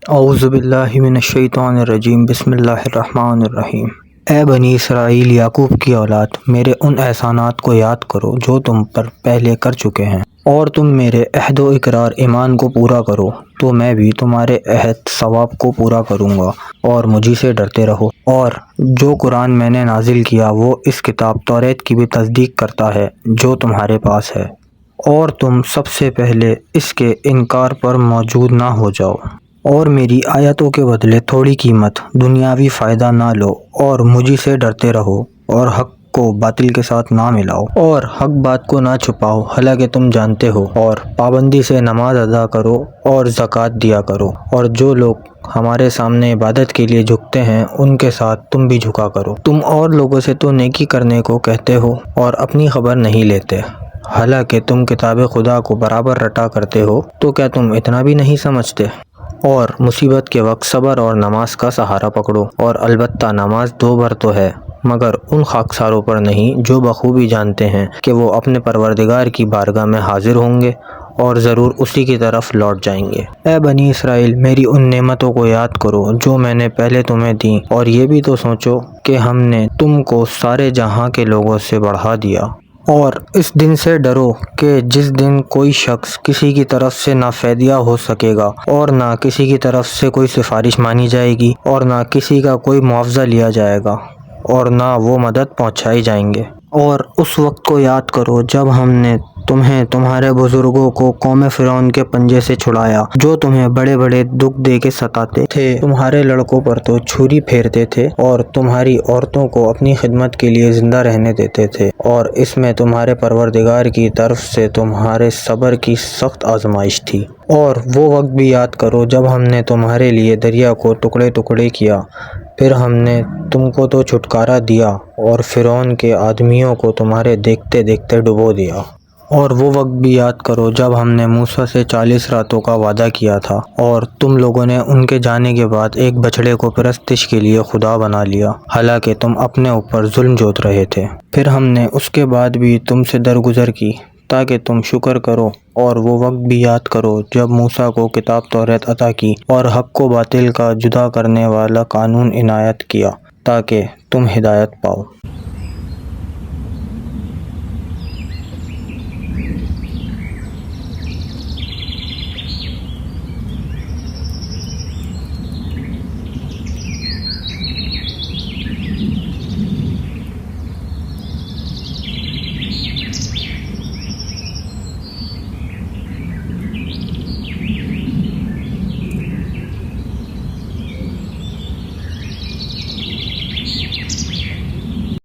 اعوذ باللہ من الشیطان الرجیم، بسم اللہ الرحمن الرحیم۔ اے بنی اسرائیل، یعقوب کی اولاد، میرے ان احسانات کو یاد کرو جو تم پر پہلے کر چکے ہیں، اور تم میرے عہد و اقرار ایمان کو پورا کرو تو میں بھی تمہارے عہد ثواب کو پورا کروں گا، اور مجھی سے ڈرتے رہو۔ اور جو قرآن میں نے نازل کیا وہ اس کتاب توریت کی بھی تصدیق کرتا ہے جو تمہارے پاس ہے، اور تم سب سے پہلے اس کے انکار پر موجود نہ ہو جاؤ، اور میری آیتوں کے بدلے تھوڑی قیمت دنیاوی فائدہ نہ لو، اور مجھی سے ڈرتے رہو، اور حق کو باطل کے ساتھ نہ ملاؤ، اور حق بات کو نہ چھپاؤ حالانکہ تم جانتے ہو، اور پابندی سے نماز ادا کرو اور زکوٰۃ دیا کرو، اور جو لوگ ہمارے سامنے عبادت کے لیے جھکتے ہیں ان کے ساتھ تم بھی جھکا کرو۔ تم اور لوگوں سے تو نیکی کرنے کو کہتے ہو اور اپنی خبر نہیں لیتے، حالانکہ تم کتاب خدا کو برابر رٹا کرتے ہو، تو کیا تم اتنا بھی نہیں سمجھتے؟ اور مصیبت کے وقت صبر اور نماز کا سہارا پکڑو، اور البتہ نماز 2 بار تو ہے، مگر ان خاکساروں پر نہیں جو بخوبی جانتے ہیں کہ وہ اپنے پروردگار کی بارگاہ میں حاضر ہوں گے اور ضرور اسی کی طرف لوٹ جائیں گے۔ اے بنی اسرائیل، میری ان نعمتوں کو یاد کرو جو میں نے پہلے تمہیں دیں، اور یہ بھی تو سوچو کہ ہم نے تم کو سارے جہاں کے لوگوں سے بڑھا دیا۔ اور اس دن سے ڈرو کہ جس دن کوئی شخص کسی کی طرف سے نہ فدیہ ہو سکے گا، اور نہ کسی کی طرف سے کوئی سفارش مانی جائے گی، اور نہ کسی کا کوئی معاوضہ لیا جائے گا، اور نہ وہ مدد پہنچائی جائیں گے۔ اور اس وقت کو یاد کرو جب ہم نے تمہیں تمہارے بزرگوں کو قوم فرعون کے پنجے سے چھڑایا، جو تمہیں بڑے بڑے دکھ دے کے ستاتے تھے، تمہارے لڑکوں پر تو چھری پھیرتے تھے، اور تمہاری عورتوں کو اپنی خدمت کے لیے زندہ رہنے دیتے تھے، اور اس میں تمہارے پروردگار کی طرف سے تمہارے صبر کی سخت آزمائش تھی۔ اور وہ وقت بھی یاد کرو جب ہم نے تمہارے لیے دریا کو ٹکڑے ٹکڑے کیا، پھر ہم نے تم کو تو چھٹکارا دیا اور فرعون کے آدمیوں کو تمہارے دیکھتے دیکھتے ڈبو دیا۔ اور وہ وقت بھی یاد کرو جب ہم نے موسیٰ سے 40 راتوں کا وعدہ کیا تھا، اور تم لوگوں نے ان کے جانے کے بعد ایک بچڑے کو پرستش کے لیے خدا بنا لیا، حالانکہ تم اپنے اوپر ظلم جوت رہے تھے۔ پھر ہم نے اس کے بعد بھی تم سے درگزر کی تاکہ تم شکر کرو۔ اور وہ وقت بھی یاد کرو جب موسیٰ کو کتاب توریت عطا کی اور حق و باطل کا جدا کرنے والا قانون عنایت کیا تاکہ تم ہدایت پاؤ۔